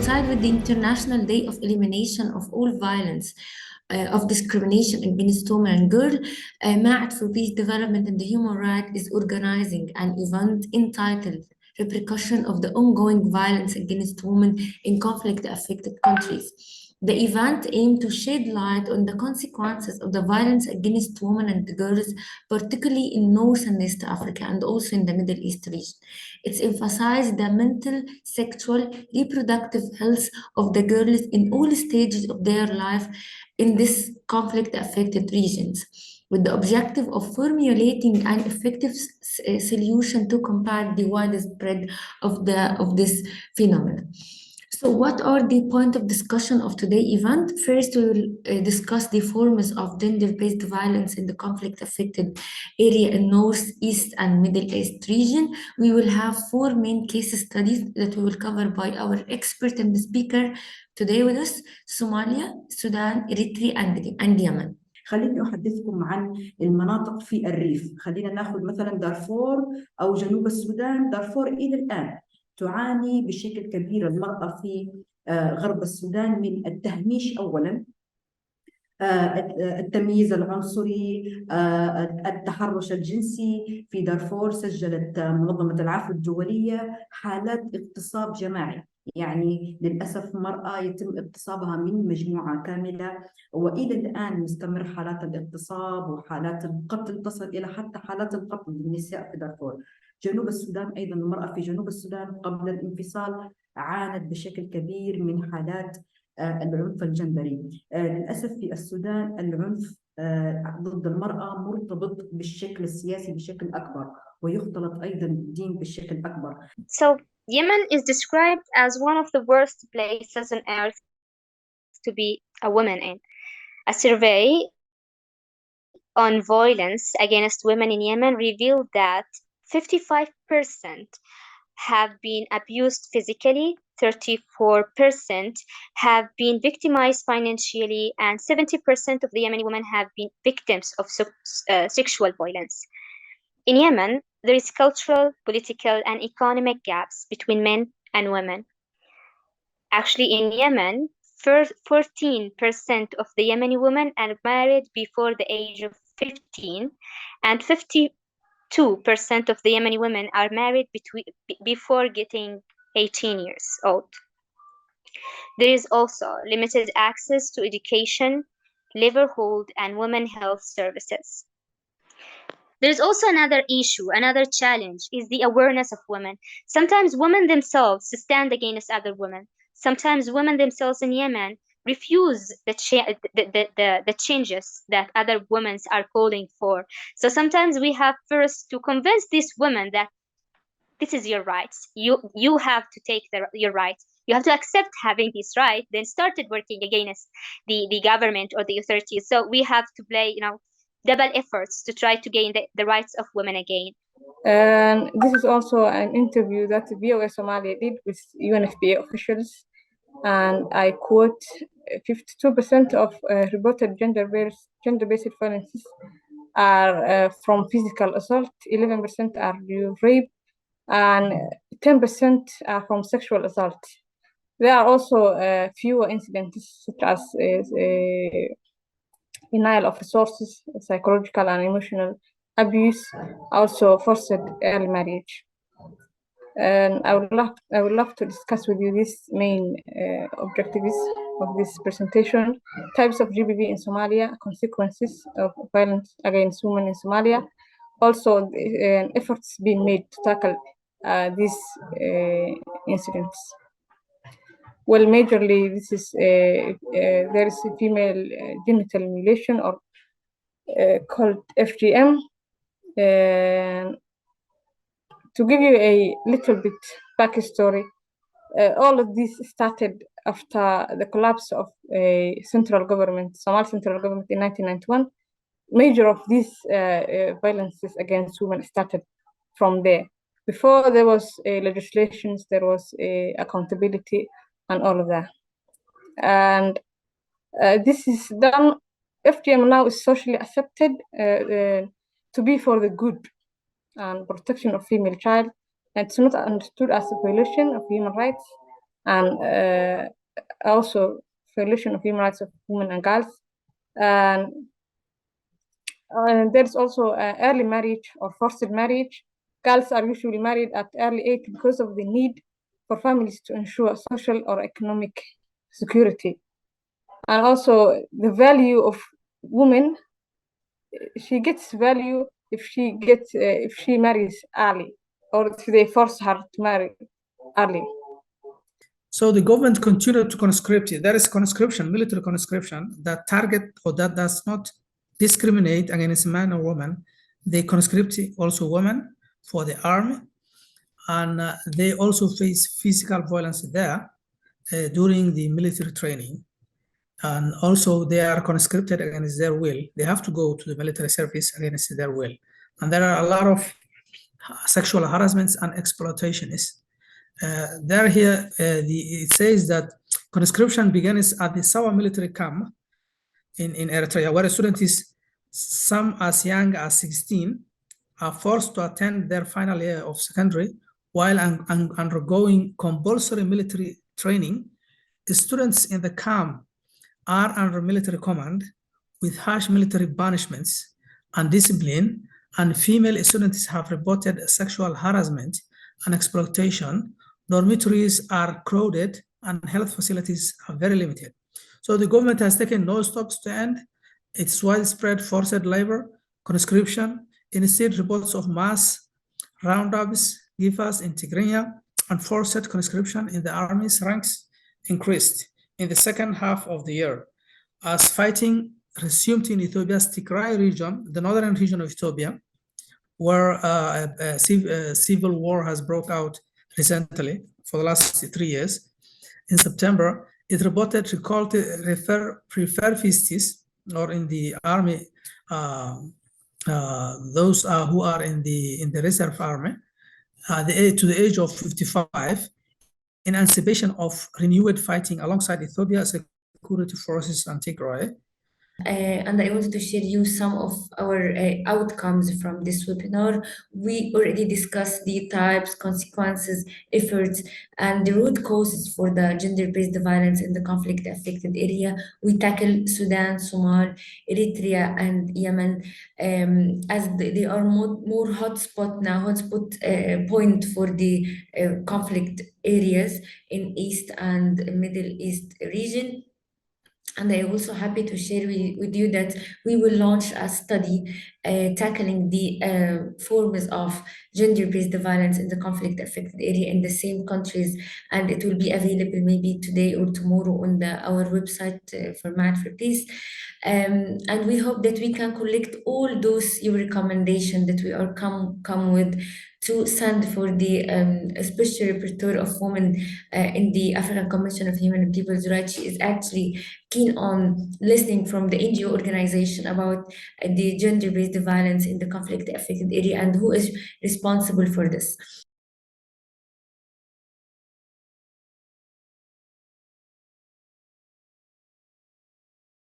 coincide with the International Day of Elimination of All Violence of Discrimination Against Women and Girls. Maat for Peace Development and the Human Rights is organizing an event entitled Repercussion of the Ongoing Violence Against Women in Conflict-Affected Countries. The event aimed to shed light on the consequences of the violence against women and girls, particularly in North and East Africa and also in the Middle East region. It's emphasized the mental, sexual, reproductive health of the girls in all stages of their life in these conflict-affected regions, with the objective of formulating an effective solution to combat the widespread of this phenomenon. So what are the point of discussion of today's event? First, we will discuss the forms of gender-based violence in the conflict-affected area in North, East, and Middle East region. We will have 4 main case studies that we will cover by our expert and speaker today with us: Somalia, Sudan, Eritrea, and Yemen. خليني أحدثكم عن المناطق في الريف. خلينا ناخذ مثلا دارفور أو جنوب السودان. دارفور إلى الآن تعاني بشكل كبير المرأة في غرب السودان من التهميش أولاً، التمييز العنصري، التحرش الجنسي. في دارفور سجلت منظمة العفو الدولية حالات اغتصاب جماعي، يعني للأسف مرأة يتم اغتصابها من مجموعة كاملة، وإلى الآن مستمر حالات الاغتصاب وحالات القتل، تصل إلى حتى حالات القتل للنساء في دارفور. جنوب السودان أيضا، المرأة في جنوب السودان قبل الانفصال عانت بشكل كبير من حالات العنف الجندري. للأسف في السودان العنف ضد المرأة مرتبط بالشكل السياسي بشكل أكبر، ويختلط أيضا الدين بشكل أكبر. So Yemen is described as one of the worst places on earth to be a woman in. A survey on violence against women in Yemen revealed that 55% have been abused physically, 34% have been victimized financially, and 70% of the Yemeni women have been victims of sexual violence. In Yemen, there is cultural, political, and economic gaps between men and women. Actually, in Yemen, 14% of the Yemeni women are married before the age of 15, and 52% of the Yemeni women are married before getting 18 years old. There is also limited access to education, livelihood, and women health services. There is also another issue, another challenge, is the awareness of women. Sometimes women themselves stand against other women. Sometimes women themselves in Yemen refuse the changes that other women are calling for. So sometimes we have first to convince these women that this is your rights. You have to take your rights. You have to accept having this right, then started working against the government or the authorities. So we have to play, double efforts to try to gain the rights of women again. And this is also an interview that VOA Somalia did with UNFPA officials, and I quote, 52% of reported gender-based violences are from physical assault, 11% are rape, and 10% are from sexual assault. There are also fewer incidents such as denial of resources, psychological and emotional abuse, also forced early marriage. And I would love to discuss with you these main objectives of this presentation: types of GBV in Somalia, consequences of violence against women in Somalia, also efforts being made to tackle these incidents. Well, majorly this is there is a female genital mutilation, or called FGM. To give you a little bit backstory, all of this started after the collapse of a central government, Somali central government, in 1991. Major of these violences against women started from there. Before there was legislations, there was accountability and all of that. And this is done. FGM now is socially accepted to be for the good and protection of female child, and it's not understood as a violation of human rights. and also violation of human rights of women and girls. And there's also early marriage or forced marriage. Girls are usually married at early age because of the need for families to ensure social or economic security. And also the value of women, she gets value if she marries early, or if they force her to marry early. So the government continued to conscript. There is conscription, military conscription, that target or that does not discriminate against man or woman. They conscript also women for the army, and they also face physical violence there during the military training. And also they are conscripted against their will. They have to go to the military service against their will. And there are a lot of sexual harassments and exploitations. It says that conscription begins at the Sawa military camp in Eritrea, where a student is, some as young as 16, are forced to attend their final year of secondary while undergoing compulsory military training. The students in the camp are under military command with harsh military punishments and discipline, and female students have reported sexual harassment and exploitation. Dormitories are crowded and health facilities are very limited. So the government has taken no steps to end its widespread forced labor, conscription. Instead, reports of mass roundups, givers in Tigrinya, and forced conscription in the army's ranks increased in the second half of the year, as fighting resumed in Ethiopia's Tigray region, the northern region of Ethiopia, where civil war has broke out recently for the last 3 years. In September, it reported reservists, or in the army, those who are in the reserve army, to the age of 55, in anticipation of renewed fighting alongside Ethiopia's security forces and Tigray. And I wanted to share you some of our outcomes from this webinar. We already discussed the types, consequences, efforts, and the root causes for the gender-based violence in the conflict-affected area. We tackle Sudan, Somalia, Eritrea, and Yemen as they are more hotspot point for the conflict areas in East and Middle East region. And I'm also happy to share with you that we will launch a study tackling the forms of gender-based violence in the conflict-affected area in the same countries, and it will be available maybe today or tomorrow on our website for Maat for Peace. And we hope that we can collect all those your recommendations that we are come with to send for the special rapporteur of women in the African Commission of Human and People's Rights. She is actually keen on listening from the NGO organization about the gender-based violence in the conflict-affected area and who is responsible for this.